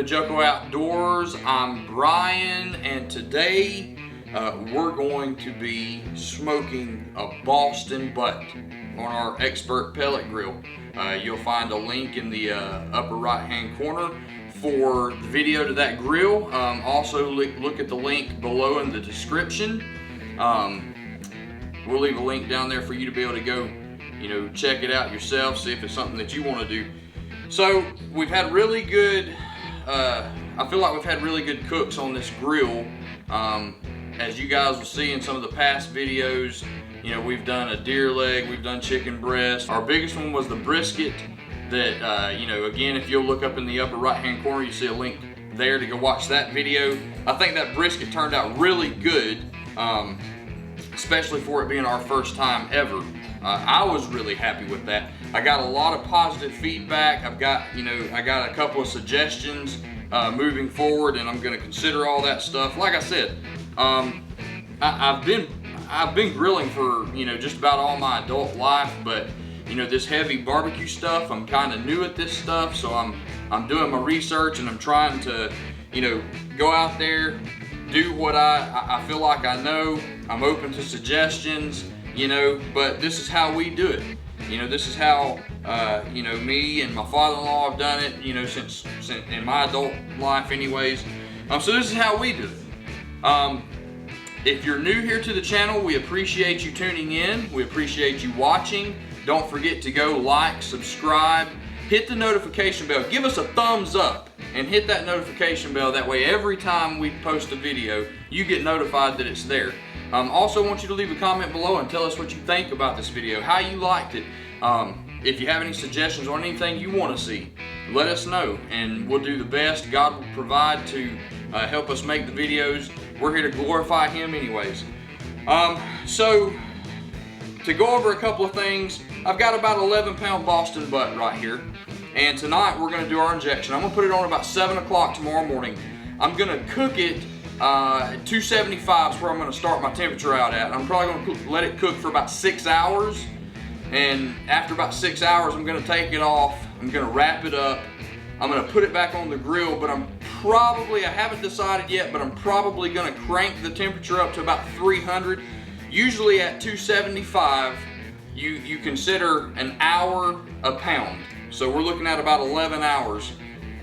JOCO Outdoors. I'm Brian, and today we're going to be smoking a Boston butt on our Expert pellet grill. You'll find a link in the upper right hand corner for the video to that grill. Also look at the link below in the description. We'll leave a link down there for you to be able to go, check it out yourself, see if it's something that you want to do. So we've had really good, I feel like we've had really good cooks on this grill. As you guys will see in some of the past videos, we've done a deer leg, we've done chicken breast. Our biggest one was the brisket that, again, if you'll look up in the upper right hand corner, you see a link there to go watch that video. I think that brisket turned out really good, especially for it being our first time ever. I was really happy with that. I got a lot of positive feedback. I got a couple of suggestions moving forward, and I'm going to consider all that stuff. Like I said, I've been grilling for just about all my adult life, but this heavy barbecue stuff, I'm kind of new at this stuff, so I'm doing my research and I'm trying to go out there, do what I feel like I know. I'm open to suggestions, but this is how we do it. This is how me and my father-in-law have done it, since in my adult life anyways. So this is how we do it. If you're new here to the channel, we appreciate you tuning in. We appreciate you watching. Don't forget to go like, subscribe, hit the notification bell, give us a thumbs up, and hit that notification bell. That way every time we post a video, you get notified that it's there. Also want you to leave a comment below and tell us what you think about this video, how you liked it. If you have any suggestions on anything you want to see, let us know, and we'll do the best God will provide to help us make the videos. We're here to glorify Him anyways. So to go over a couple of things, I've got about 11-pound Boston butt right here, and tonight we're going to do our injection. I'm going to put it on about 7 o'clock tomorrow morning. I'm going to cook it at 275 is where I'm going to start my temperature out at. I'm probably going to let it cook for about 6 hours, and after about 6 hours I'm going to take it off. I'm going to wrap it up. I'm going to put it back on the grill, but I haven't decided yet, but I'm probably going to crank the temperature up to about 300. Usually at 275, you consider an hour a pound. So we're looking at about 11 hours.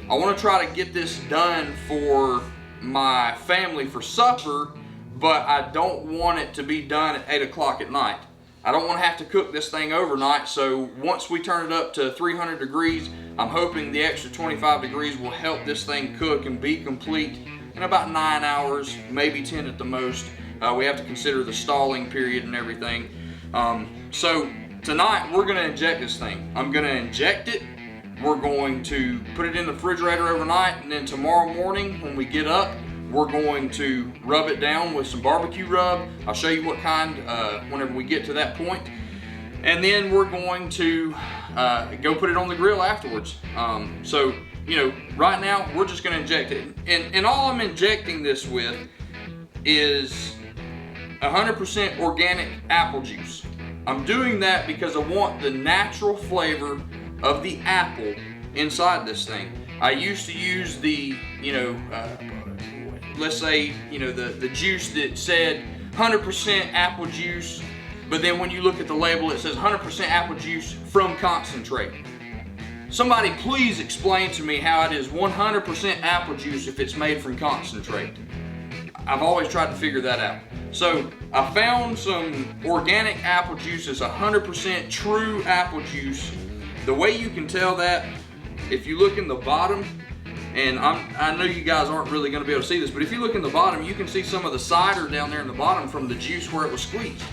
I want to try to get this done for my family for supper, but I don't want it to be done at 8 o'clock at night. I don't want to have to cook this thing overnight, so once we turn it up to 300 degrees, I'm hoping the extra 25 degrees will help this thing cook and be complete in about 9 hours, maybe 10 at the most. We have to consider the stalling period and everything. So tonight we're going to inject this thing. I'm going to inject it. We're going to put it in the refrigerator overnight, and then tomorrow morning when we get up, we're going to rub it down with some barbecue rub. I'll show you what kind whenever we get to that point. And then we're going to go put it on the grill afterwards. So, right now we're just going to inject it. And all I'm injecting this with is 100% organic apple juice. I'm doing that because I want the natural flavor of the apple inside this thing. I used to use the, let's say, the juice that said 100% apple juice, but then when you look at the label it says 100% apple juice from concentrate. Somebody please explain to me how it is 100% apple juice if it's made from concentrate. I've always tried to figure that out. So I found some organic apple juice that's 100% true apple juice. The way you can tell that, if you look in the bottom, and I know you guys aren't really going to be able to see this, but if you look in the bottom, you can see some of the cider down there in the bottom from the juice where it was squeezed.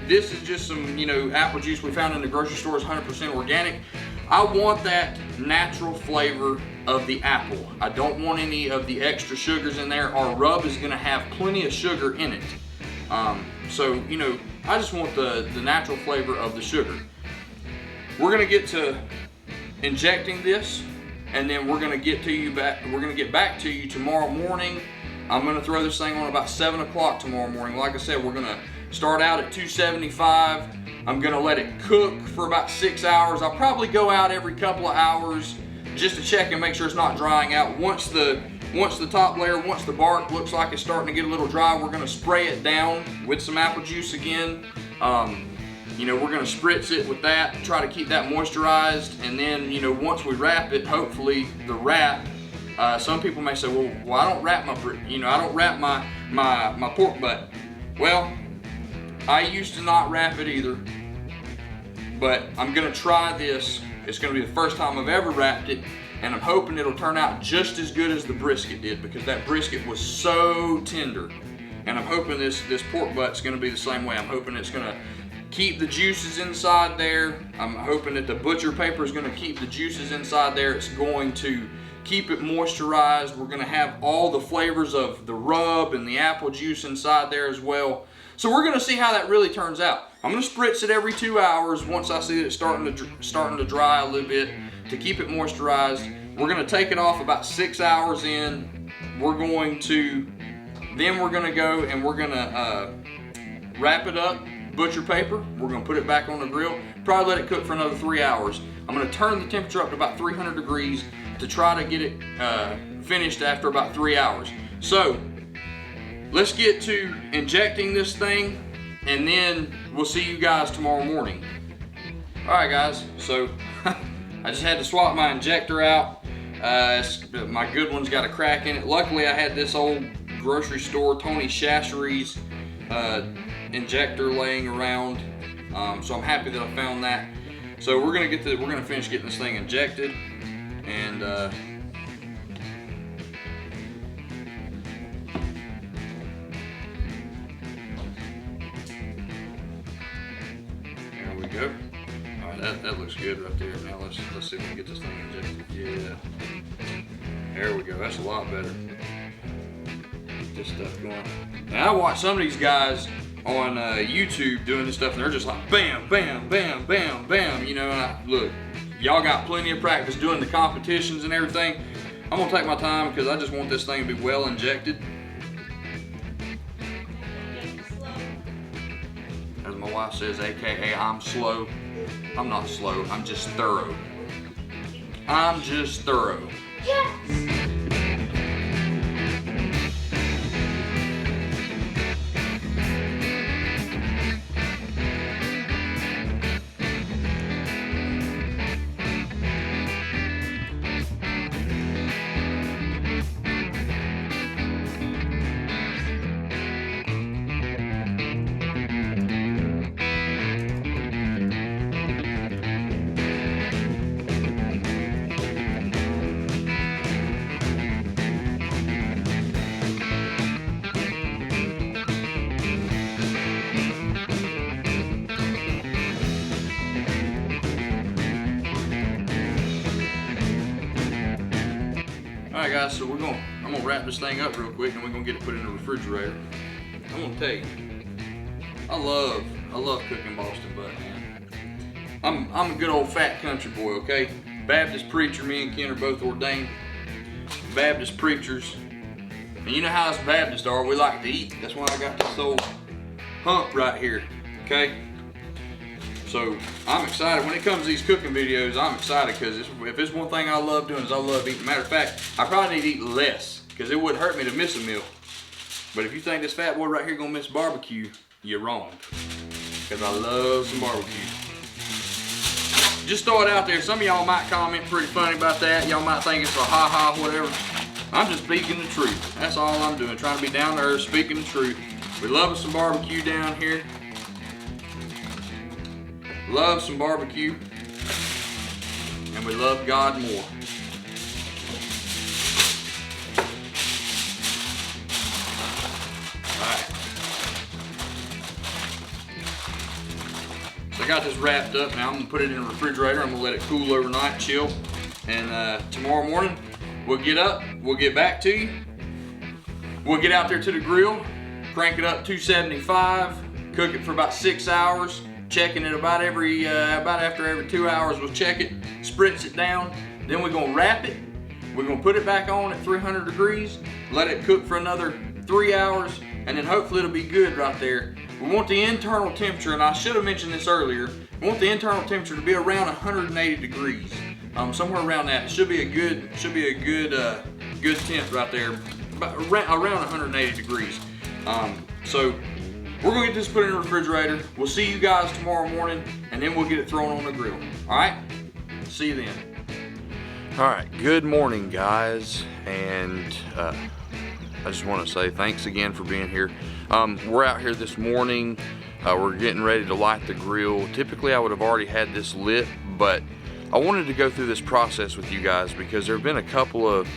This is just some, apple juice we found in the grocery store. Is 100% organic. I want that natural flavor of the apple. I don't want any of the extra sugars in there. Our rub is going to have plenty of sugar in it. So, I just want the natural flavor of the sugar. We're going to get to injecting this, and then we're going to get back to you tomorrow morning. I'm going to throw this thing on about 7 o'clock tomorrow morning. Like I said, we're going to start out at 275. I'm going to let it cook for about 6 hours. I'll probably go out every couple of hours just to check and make sure it's not drying out. Once the top layer, once the bark looks like it's starting to get a little dry, we're gonna spray it down with some apple juice again. You know, we're gonna spritz it with that, try to keep that moisturized, and then, you know, once we wrap it, hopefully the wrap, some people may say, well, I don't wrap my pork butt. Well, I used to not wrap it either, but I'm gonna try this. It's gonna be the first time I've ever wrapped it, and I'm hoping it'll turn out just as good as the brisket did, because that brisket was so tender. And I'm hoping this pork butt's gonna be the same way. I'm hoping it's gonna keep the juices inside there. I'm hoping that the butcher paper is gonna keep the juices inside there. It's going to keep it moisturized. We're gonna have all the flavors of the rub and the apple juice inside there as well. So we're gonna see how that really turns out. I'm gonna spritz it every 2 hours once I see that it's starting to dry a little bit to keep it moisturized. We're gonna take it off about 6 hours in. We're going to go and we're gonna wrap it up, butcher paper. We're gonna put it back on the grill, probably let it cook for another 3 hours. I'm gonna turn the temperature up to about 300 degrees to try to get it finished after about 3 hours. So let's get to injecting this thing, and then we'll see you guys tomorrow morning. All right, guys, so I just had to swap my injector out. My good one's got a crack in it. Luckily, I had this old grocery store, Tony Chachere's injector laying around, so I'm happy that I found that. So we're gonna finish getting this thing injected, and there we go. All right, that looks good right there. Now let's see if we can get this thing injected. Yeah, there we go. That's a lot better. Get this stuff going. Now I watch some of these guys on YouTube doing this stuff, and they're just like bam, bam, bam, bam, bam. You know, look, y'all got plenty of practice doing the competitions and everything. I'm gonna take my time because I just want this thing to be well injected. As my wife says, AKA I'm slow. I'm not slow, I'm just thorough. I'm just thorough. Yes. Alright guys, so I'm gonna wrap this thing up real quick, and we're gonna get it put in the refrigerator. I'm gonna tell you, I love cooking Boston butt, man. I'm a good old fat country boy, okay? Baptist preacher, me and Ken are both ordained Baptist preachers. And you know how us Baptists are, we like to eat. That's why I got this old hump right here, okay? So I'm excited. When it comes to these cooking videos, I'm excited because if it's one thing I love doing is I love eating. Matter of fact, I probably need to eat less because it wouldn't hurt me to miss a meal. But if you think this fat boy right here gonna miss barbecue, you're wrong. Because I love some barbecue. Just throw it out there. Some of y'all might comment pretty funny about that. Y'all might think it's a ha-ha, whatever. I'm just speaking the truth. That's all I'm doing. Trying to be down to earth, speaking the truth. We love some barbecue down here. Love some barbecue, and we love God more. Alright. So I got this wrapped up now. I'm going to put it in the refrigerator. I'm going to let it cool overnight, chill. And tomorrow morning, we'll get up, we'll get back to you. We'll get out there to the grill, crank it up 275, cook it for about 6 hours. Checking it about after every 2 hours. We'll check it, spritz it down, then we're gonna wrap it. We're gonna put it back on at 300 degrees, let it cook for another 3 hours, and then hopefully it'll be good right there. We want the internal temperature, and I should have mentioned this earlier, we want the internal temperature to be around 180 degrees. somewhere around that. Should be a good good temp right there, about around 180 degrees. So we're gonna get this put in the refrigerator. We'll see you guys tomorrow morning, and then we'll get it thrown on the grill. All right, see you then. All right, good morning, guys, and I just want to say thanks again for being here. We're out here this morning. We're getting ready to light the grill. Typically I would have already had this lit, but I wanted to go through this process with you guys because there have been a couple of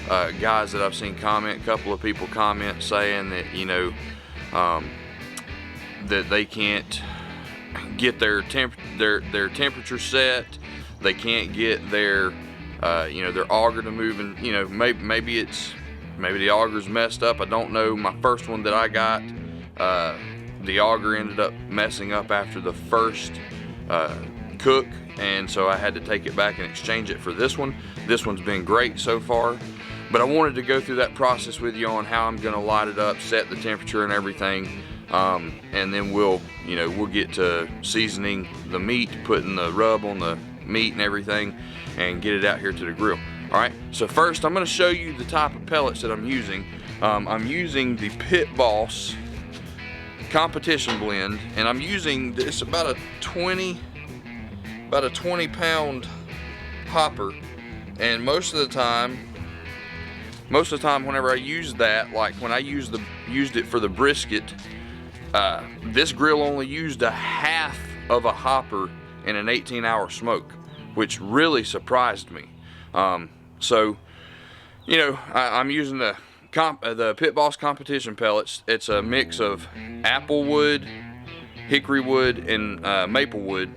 guys that I've seen comment, a couple of people comment saying that, you know, that they can't get their temperature set, they can't get their you know, their auger to move, and you know, maybe the auger's messed up. I don't know. My first one that I got, the auger ended up messing up after the first cook, and so I had to take it back and exchange it for this one. This one's been great so far, but I wanted to go through that process with you on how I'm gonna light it up, set the temperature and everything, and then we'll get to seasoning the meat, putting the rub on the meat and everything, and get it out here to the grill. All right, so first I'm gonna show you the type of pellets that I'm using. I'm using the Pit Boss competition blend, and I'm using this about a 20 pound hopper. And most of the time whenever I use that, like when I used it for the brisket, this grill only used a half of a hopper in an 18-hour smoke, which really surprised me. So, you know, I'm using the Pit Boss competition pellets. It's a mix of apple wood, hickory wood, and maple wood.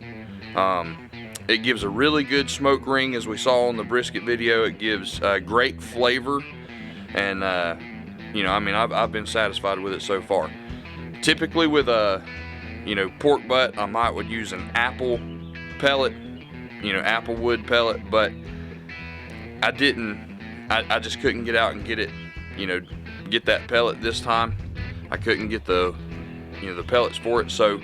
It gives a really good smoke ring, as we saw in the brisket video. It gives great flavor, and you know, I mean, I've been satisfied with it so far. Typically with a, you know, pork butt, I would use an apple pellet, you know, apple wood pellet, but I just couldn't get out and get it, you know, get that pellet this time. I couldn't get the, you know, the pellets for it, so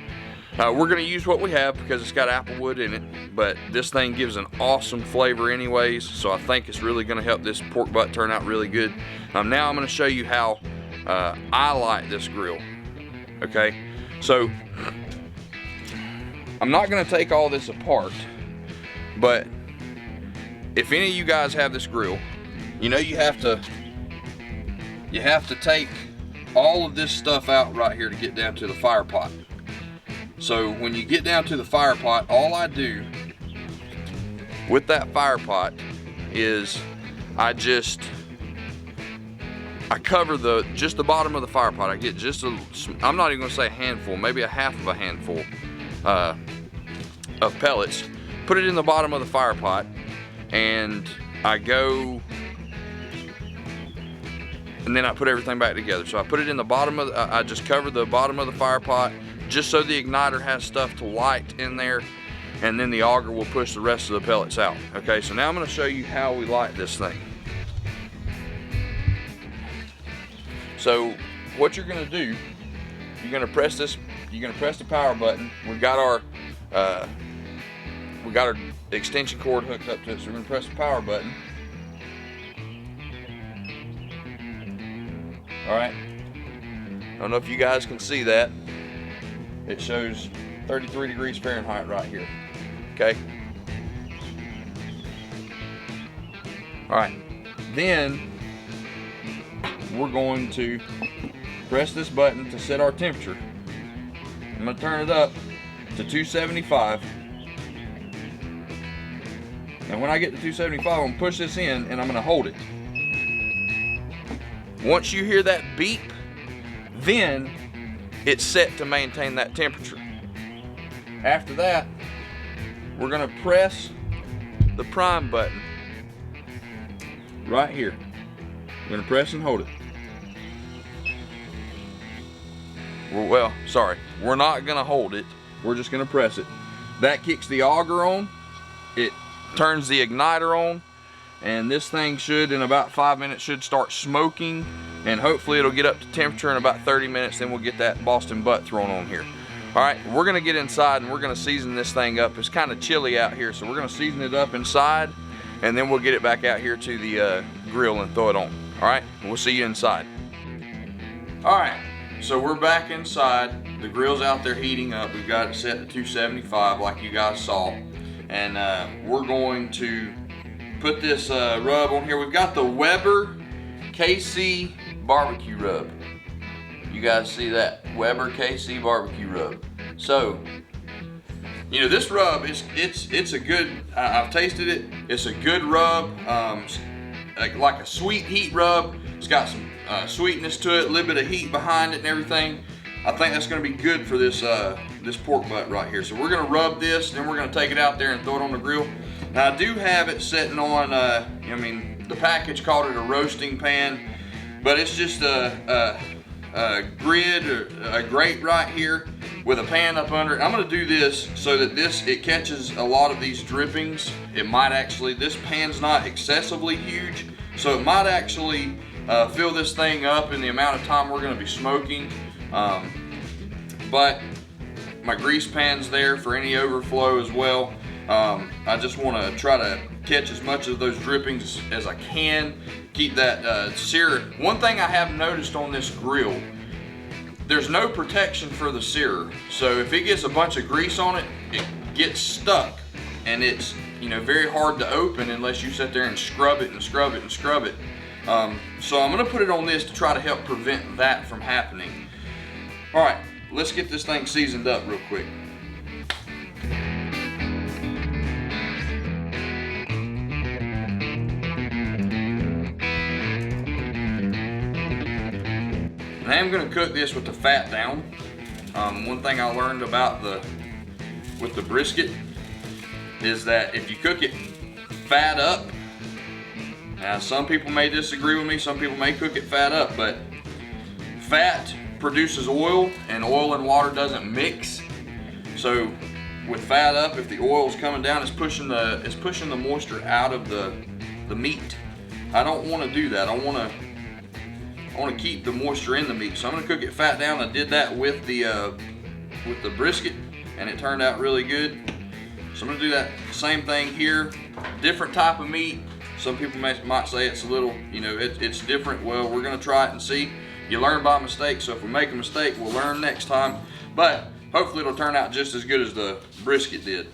we're gonna use what we have because it's got apple wood in it, but this thing gives an awesome flavor anyways, so I think it's really gonna help this pork butt turn out really good. Now I'm gonna show you how I light this grill, okay? So I'm not gonna take all this apart, but if any of you guys have this grill, you know, you have to take all of this stuff out right here to get down to the fire pot. So when you get down to the fire pot, all I do with that fire pot is I cover just the bottom of the fire pot. I get just I'm not even gonna say a handful, maybe a half of a handful of pellets, put it in the bottom of the fire pot, and then I put everything back together. So I put it in the bottom of I just cover the bottom of the fire pot just so the igniter has stuff to light in there, and then the auger will push the rest of the pellets out. Okay, so now I'm gonna show you how we light this thing. So what you're gonna do, you're gonna press the power button. We've got our extension cord hooked up to it, so we're gonna press the power button. All right, I don't know if you guys can see that. It shows 33 degrees Fahrenheit right here, okay? All right, then we're going to press this button to set our temperature. I'm gonna turn it up to 275. And when I get to 275, I'm gonna push this in and I'm gonna hold it. Once you hear that beep, then it's set to maintain that temperature. After that, we're gonna press the prime button right here. We're gonna press and hold it. Well, sorry, we're not gonna hold it. We're just gonna press it. That kicks the auger on. It turns the igniter on, and this thing should, in about 5 minutes, should start smoking, and hopefully it'll get up to temperature in about 30 minutes. Then we'll get that Boston butt thrown on here. All right, we're gonna get inside and we're gonna season this thing up. It's kind of chilly out here, so we're gonna season it up inside, and then we'll get it back out here to the grill and throw it on. All right, we'll see you inside. All right, so we're back inside. The grill's out there heating up. We've got it set to 275 like you guys saw, and we're going to put this rub on here. We've got the Weber KC barbecue rub. You guys see that? Weber KC barbecue rub. So, you know, this rub it's a good. I've tasted it. It's a good rub. Like a sweet heat rub. It's got some sweetness to it, a little bit of heat behind it and everything. I think that's going to be good for this this pork butt right here. So we're going to rub this, then we're going to take it out there and throw it on the grill. Now I do have it sitting on. I mean, the package called it a roasting pan, but it's just a grid or a grate right here with a pan up under it. I'm going to do this so that it catches a lot of these drippings. It might actually, this pan's not excessively huge, so it might actually fill this thing up in the amount of time we're going to be smoking. But my grease pan's there for any overflow as well. I just want to try to catch as much of those drippings as I can. Keep that sear. One thing I have noticed on this grill, there's no protection for the searer. So if it gets a bunch of grease on it, it gets stuck, and it's, you know, very hard to open unless you sit there and scrub it and scrub it and scrub it. So I'm gonna put it on this to try to help prevent that from happening. All right, let's get this thing seasoned up real quick. I am going to cook this with the fat down. One thing I learned about with the brisket is that if you cook it fat up, now some people may disagree with me, some people may cook it fat up, but fat produces oil, and oil and water doesn't mix. So with fat up, if the oil is coming down, it's pushing the moisture out of the meat. I don't want to do that. I want to keep the moisture in the meat, so I'm going to cook it fat down. I did that with the brisket, and it turned out really good. So I'm going to do that same thing here. Different type of meat. Some people might say it's a little, you know, it's different. Well, we're going to try it and see. You learn by mistake, so if we make a mistake, we'll learn next time. But hopefully it'll turn out just as good as the brisket did.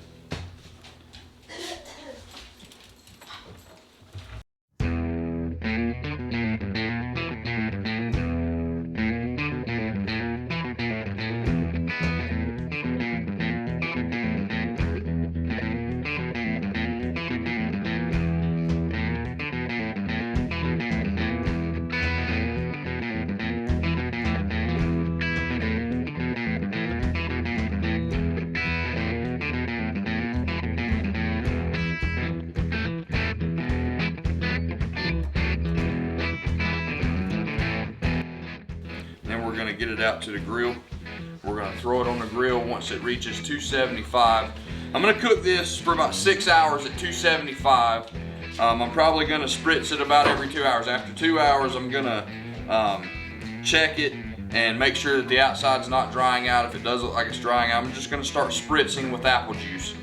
Get it out to the grill. We're going to throw it on the grill once it reaches 275. I'm going to cook this for about 6 hours at 275. I'm probably going to spritz it about every 2 hours. After 2 hours, I'm going to check it and make sure that the outside's not drying out. If it does look like it's drying out, I'm just going to start spritzing with apple juice.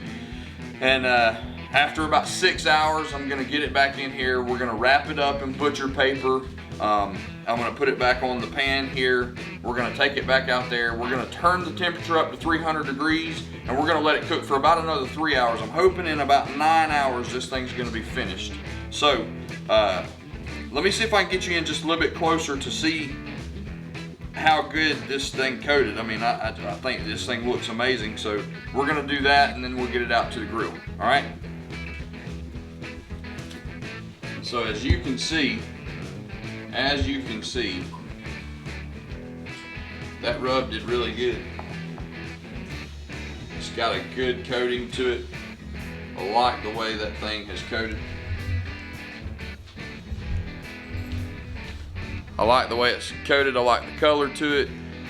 And after about 6 hours, I'm going to get it back in here. We're going to wrap it up in butcher paper. I'm going to put it back on the pan here. We're going to take it back out there. We're going to turn the temperature up to 300 degrees, and we're going to let it cook for about another 3 hours. I'm hoping in about 9 hours this thing's going to be finished. So let me see if I can get you in just a little bit closer to see how good this thing coated. I mean, I think this thing looks amazing. So we're going to do that, and then we'll get it out to the grill. All right. So as you can see, that rub did really good. It's got a good coating to it. I like the way that thing has coated. I like the way it's coated. I like the color to it.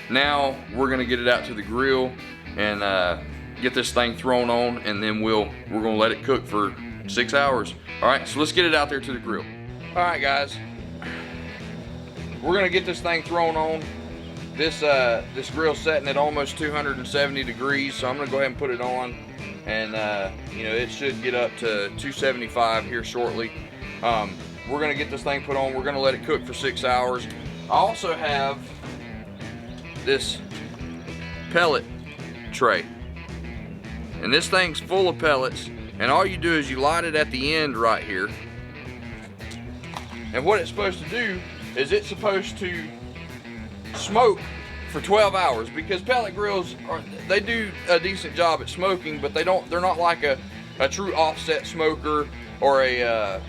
Now we're gonna get it out to the grill and get this thing thrown on, and then we're gonna let it cook for 6 hours. All right, so let's get it out there to the grill. All right, guys. We're gonna get this thing thrown on. This grill's setting at almost 270 degrees, so I'm gonna go ahead and put it on. and you know, it should get up to 275 here shortly. We're gonna get this thing put on. We're gonna let it cook for 6 hours. I also have this pellet tray, and this thing's full of pellets, and all you do is you light it at the end right here, and what it's supposed to do is it's supposed to smoke for 12 hours, because pellet grills they do a decent job at smoking, but they're not like a true offset smoker or a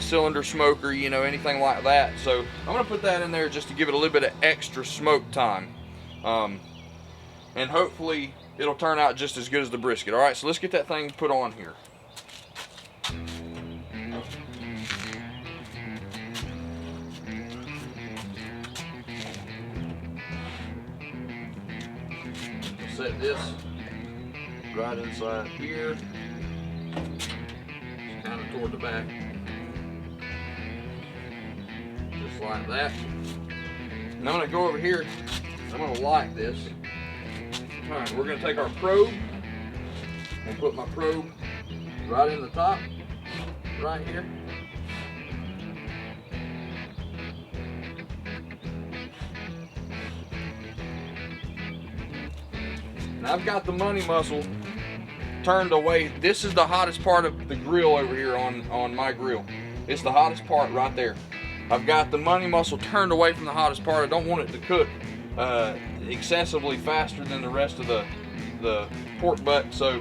cylinder smoker, you know, anything like that. So I'm gonna put that in there just to give it a little bit of extra smoke time, and hopefully it'll turn out just as good as the brisket. All right, so let's get that thing put on here. Set this right inside here, just kind of toward the back, just like that. And I'm going to go over here, I'm going to light this. All right, we're going to take our probe and put my probe right in the top, right here. And I've got the money muscle turned away. This is the hottest part of the grill over here on my grill. It's the hottest part right there. I've got the money muscle turned away from the hottest part. I don't want it to cook excessively faster than the rest of the pork butt. So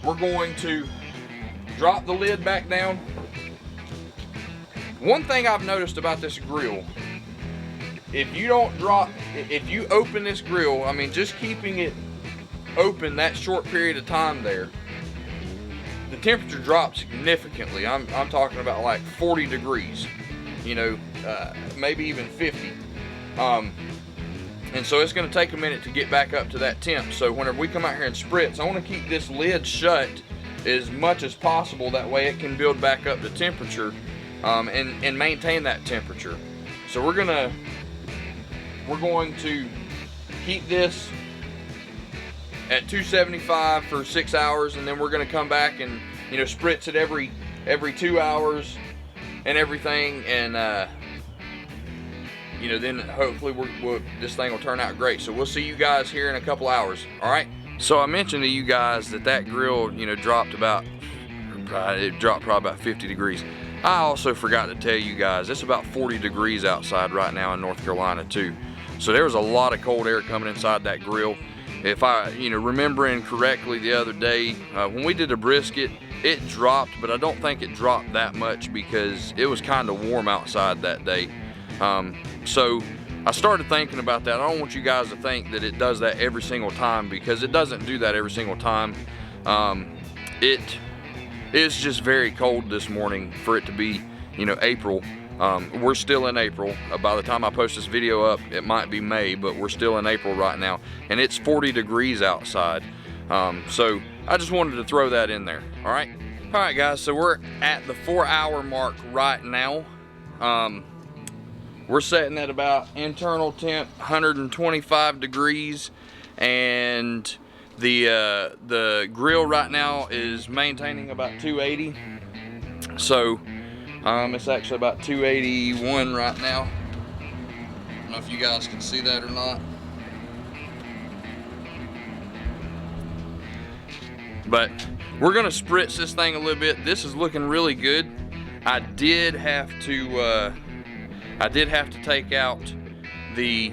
we're going to drop the lid back down. One thing I've noticed about this grill, if you open this grill, I mean, just keeping it open that short period of time there, the temperature drops significantly. I'm talking about like 40 degrees, you know, maybe even 50. And so it's going to take a minute to get back up to that temp. So whenever we come out here and spritz, I want to keep this lid shut as much as possible. That way it can build back up to temperature, and maintain that temperature. So we're going to keep this at 275 for 6 hours, and then we're going to come back and, you know, spritz it every 2 hours and everything, and you know, then hopefully this thing will turn out great. So we'll see you guys here in a couple hours. All right. So I mentioned to you guys that grill, you know, dropped probably about 50 degrees. I also forgot to tell you guys, it's about 40 degrees outside right now in North Carolina too. So there was a lot of cold air coming inside that grill. If I, you know, remembering correctly the other day, when we did a brisket, it dropped, but I don't think it dropped that much because it was kind of warm outside that day. So I started thinking about that. I don't want you guys to think that it does that every single time, because it doesn't do that every single time. It is just very cold this morning for it to be, you know, April. We're still in April. By the time I post this video up, it might be May, but we're still in April right now, and it's 40 degrees outside. So I just wanted to throw that in there. All right guys, so we're at the 4-hour mark right now. We're setting at about internal temp 125 degrees, and the grill right now is maintaining about 280. So it's actually about 281 right now. I don't know if you guys can see that or not. But we're gonna spritz this thing a little bit. This is looking really good. I did have to take out the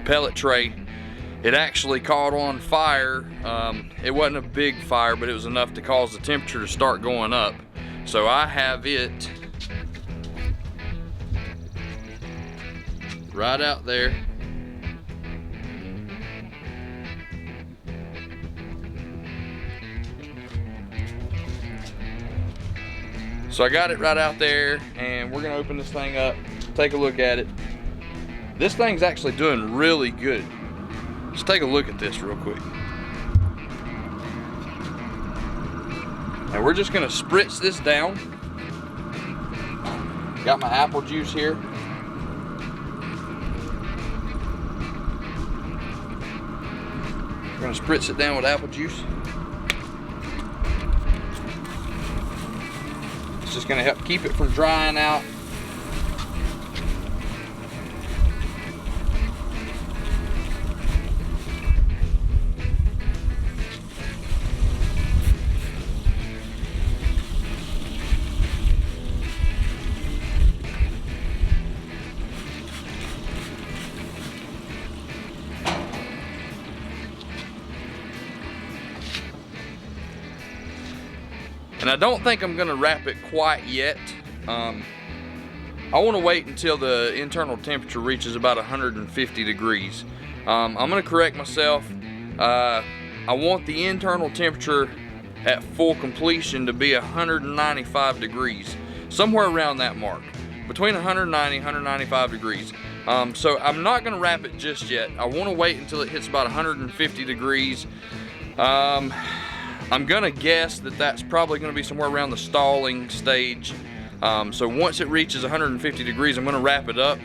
pellet tray. It actually caught on fire. It wasn't a big fire, but it was enough to cause the temperature to start going up. So I have it right out there. So I got it right out there, and we're gonna open this thing up, take a look at it. This thing's actually doing really good. Let's take a look at this real quick. And we're just gonna spritz this down. Got my apple juice here. We're gonna spritz it down with apple juice. It's just gonna help keep it from drying out. And I don't think I'm gonna wrap it quite yet. I wanna wait until the internal temperature reaches about 150 degrees. I'm gonna correct myself. I want the internal temperature at full completion to be 195 degrees, somewhere around that mark, between 190 and 195 degrees. So I'm not gonna wrap it just yet. I wanna wait until it hits about 150 degrees. I'm gonna guess that that's probably gonna be somewhere around the stalling stage. So once it reaches 150 degrees, I'm gonna wrap it up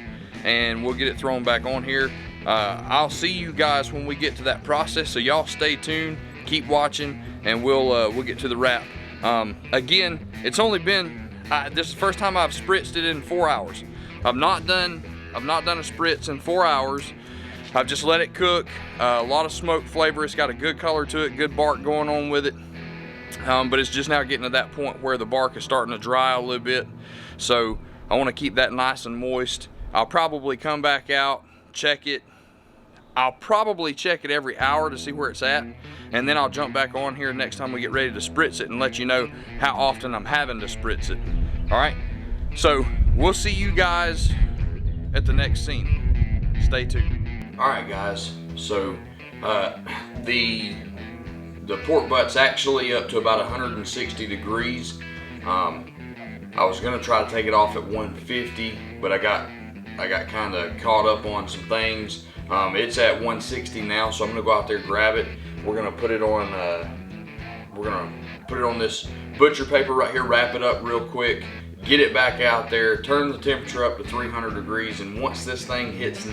and we'll get it thrown back on here. I'll see you guys when we get to that process, so y'all stay tuned, keep watching, and we'll get to the wrap. Again, it's only been, this is the first time I've spritzed it in 4 hours. I've not done a spritz in 4 hours. I've just let it cook. A lot of smoke flavor. It's got a good color to it, good bark going on with it. But it's just now getting to that point where the bark is starting to dry a little bit. So I want to keep that nice and moist. I'll probably come back out, check it. I'll probably check it every hour to see where it's at. And then I'll jump back on here next time we get ready to spritz it and let you know how often I'm having to spritz it. All right? So we'll see you guys at the next scene. Stay tuned. All right, guys, so the pork butt's actually up to about 160 degrees. I was gonna try to take it off at 150, but I got kind of caught up on some things. It's at 160 now, so I'm gonna go out there, grab it. We're gonna put it on this butcher paper right here, wrap it up real quick, get it back out there, turn the temperature up to 300 degrees, and once this thing hits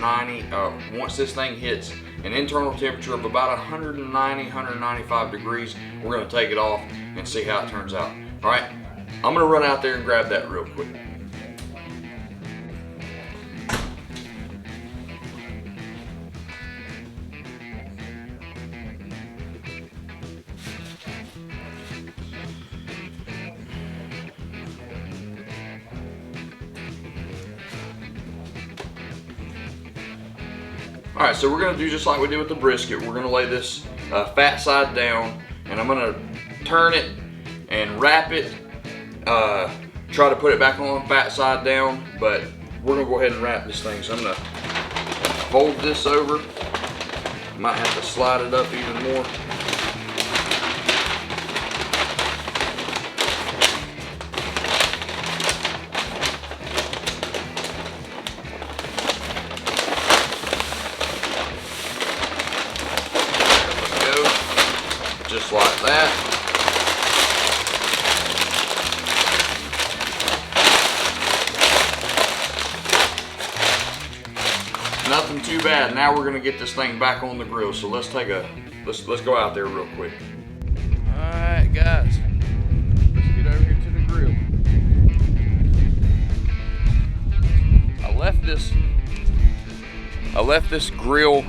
once this thing hits an internal temperature of about 190, 195 degrees, we're gonna take it off and see how it turns out. All right, I'm gonna run out there and grab that real quick. All right, so we're gonna do just like we did with the brisket. We're gonna lay this fat side down, and I'm gonna turn it and wrap it. Try to put it back on fat side down, but we're gonna go ahead and wrap this thing. So I'm gonna fold this over. Might have to slide it up even more. Just like that. Nothing too bad. Now we're gonna get this thing back on the grill. So let's go out there real quick. All right, guys. Let's get over here to the grill. I left this grill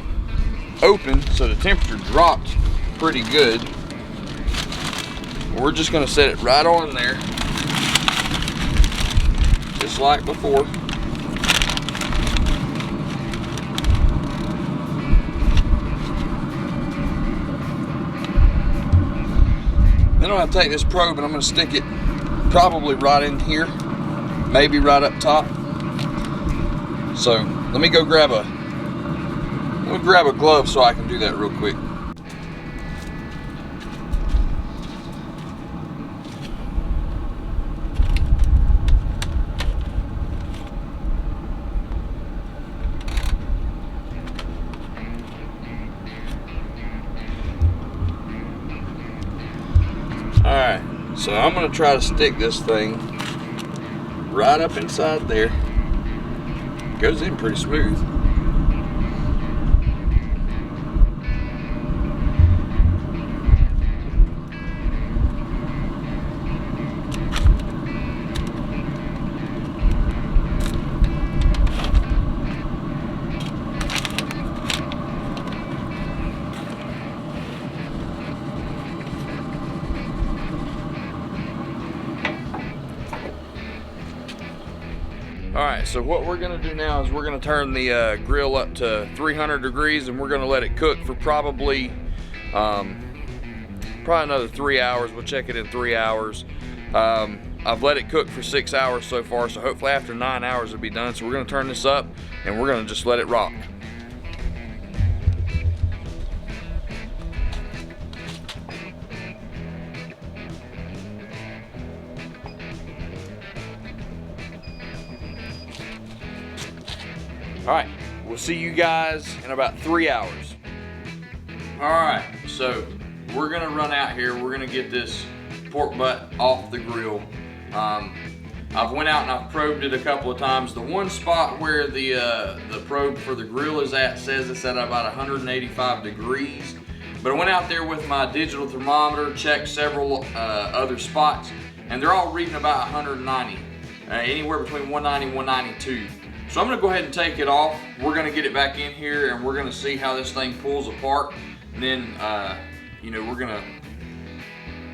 open so the temperature dropped pretty good. We're just gonna set it right on there, just like before. Then I'm gonna take this probe and I'm gonna stick it probably right in here, maybe right up top. So let me go grab a glove so I can do that real quick. Alright, so I'm going to try to stick this thing right up inside there. Goes in pretty smooth. All right, so what we're gonna do now is we're gonna turn the grill up to 300 degrees, and we're gonna let it cook for probably another 3 hours. We'll check it in 3 hours. I've let it cook for 6 hours so far, so hopefully after 9 hours it'll be done. So we're gonna turn this up and we're gonna just let it rock. All right, we'll see you guys in about 3 hours. All right, so we're gonna run out here. We're gonna get this pork butt off the grill. I've went out and I've probed it a couple of times. The one spot where the probe for the grill is at says it's at about 185 degrees. But I went out there with my digital thermometer, checked several other spots, and they're all reading about 190, anywhere between 190 and 192. So I'm gonna go ahead and take it off. We're gonna get it back in here and we're gonna see how this thing pulls apart. And then, we're gonna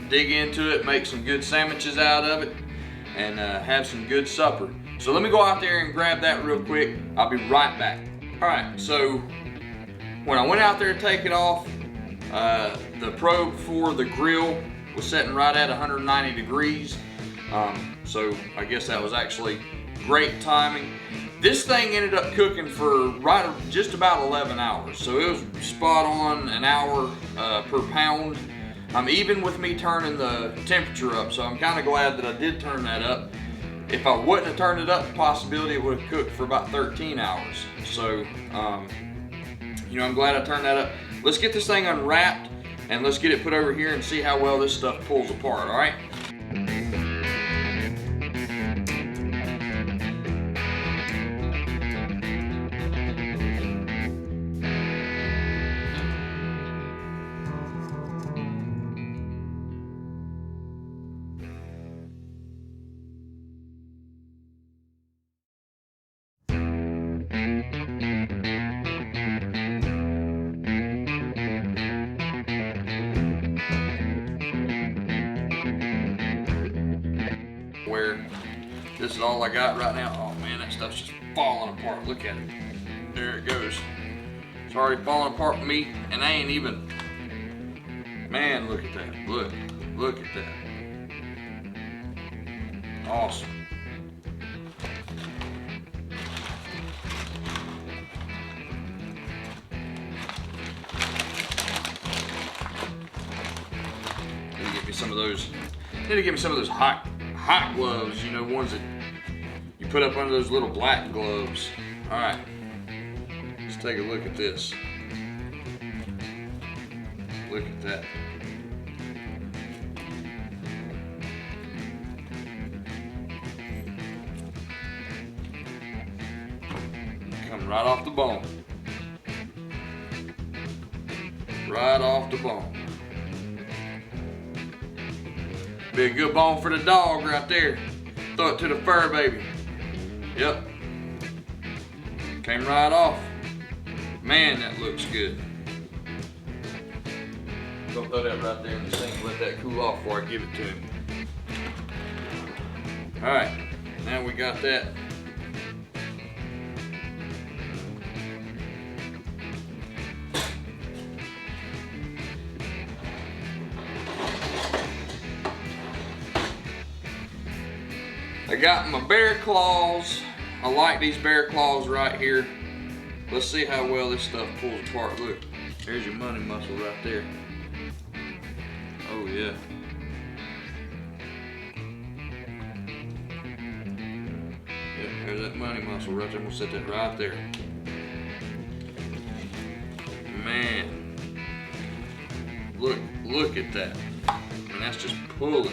dig into it, make some good sandwiches out of it, and have some good supper. So let me go out there and grab that real quick. I'll be right back. All right, so when I went out there to take it off, the probe for the grill was setting right at 190 degrees. So I guess that was actually great timing. This thing ended up cooking for just about 11 hours. So it was spot on an hour per pound. Even with me turning the temperature up. So I'm kind of glad that I did turn that up. If I wouldn't have turned it up, the possibility it would have cooked for about 13 hours. So, I'm glad I turned that up. Let's get this thing unwrapped and let's get it put over here and see how well this stuff pulls apart, all right? Where this is all I got right now. Oh man, that stuff's just falling apart. Look at it. There it goes. It's already falling apart with me, and I ain't even. Man, look at that. Look at that. Awesome. Need to get me some of those. Need to get me some of those hot gloves, ones that you put up under those little black gloves. All right, let's take a look at this. Look at that. Coming right off the bone. Right off the bone. Be a good bone for the dog right there. Throw it to the fur baby. Yep. Came right off. Man, that looks good. Go throw that right there in the sink. Let that cool off before I give it to him. Alright, now we got that. I got my bear claws. I like these bear claws right here. Let's see how well this stuff pulls apart. Look, there's your money muscle right there. Oh yeah. Yep, there's that money muscle right there. I'm gonna set that right there. Man, look at that. And that's just pulling.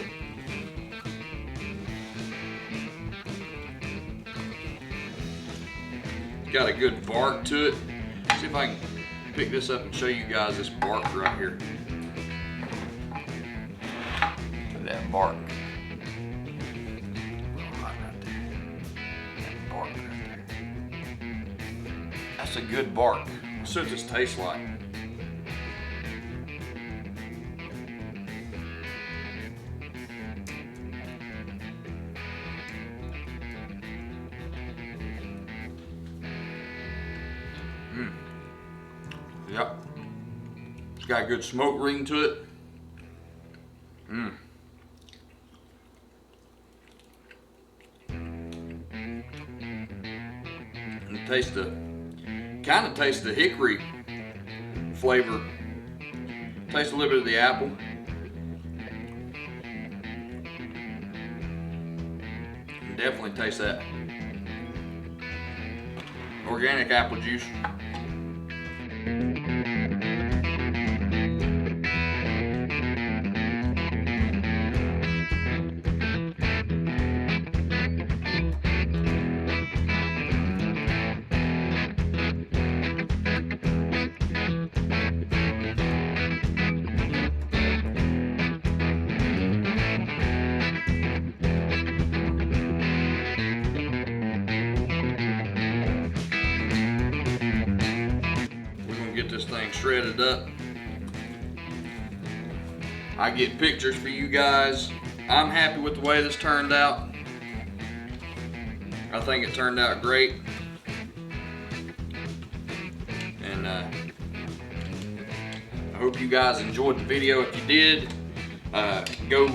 Got a good bark to it. See if I can pick this up and show you guys this bark right here. Look at that bark. Right there. That bark right there. That's a good bark. Let's see what this tastes like. Yep. It's got a good smoke ring to it. And kind of taste the hickory flavor. Taste a little bit of the apple. Definitely taste that organic apple juice. Get this thing shredded up. I get pictures for you guys. I'm happy with the way this turned out. I think it turned out great. And I hope you guys enjoyed the video. If you did, go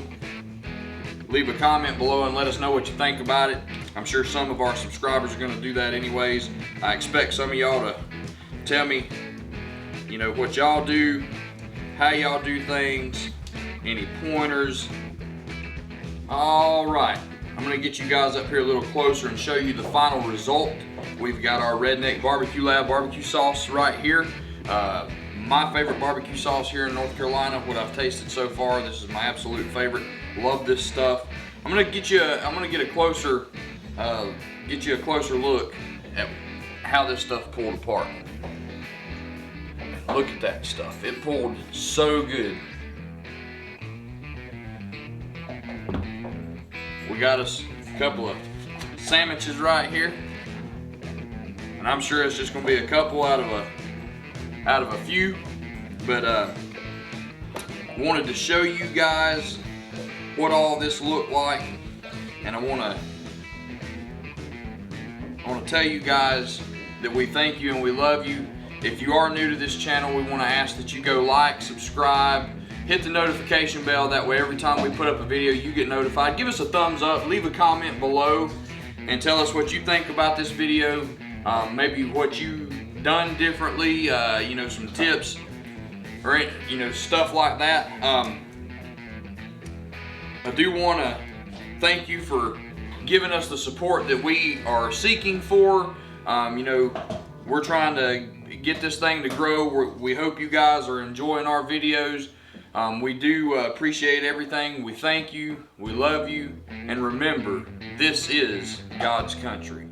leave a comment below and let us know what you think about it. I'm sure some of our subscribers are going to do that anyways. I expect some of y'all to tell me, you know, what y'all do, how y'all do things, any pointers. All right, I'm gonna get you guys up here a little closer and show you the final result. We've got our Redneck Barbecue Lab barbecue sauce right here. My favorite barbecue sauce here in North Carolina, what I've tasted so far. This is my absolute favorite. Love this stuff. I'm gonna get a closer look at how this stuff pulled apart. Look at that stuff. It pulled so good. We got us a couple of sandwiches right here. And I'm sure it's just gonna be a couple out of a few. But wanted to show you guys what all this looked like. And I wanna tell you guys that we thank you and we love you. If you are new to this channel, we want to ask that you go like, subscribe, hit the notification bell. That way every time we put up a video, you get notified. Give us a thumbs up, leave a comment below, and tell us what you think about this video. Maybe what you've done differently, you know, some tips, or, you know, stuff like that. I do want to thank you for giving us the support that we are seeking for. You know, we're trying to get this thing to grow. We hope you guys are enjoying our videos. We do appreciate everything. We thank you, we love you, and remember, this is God's country.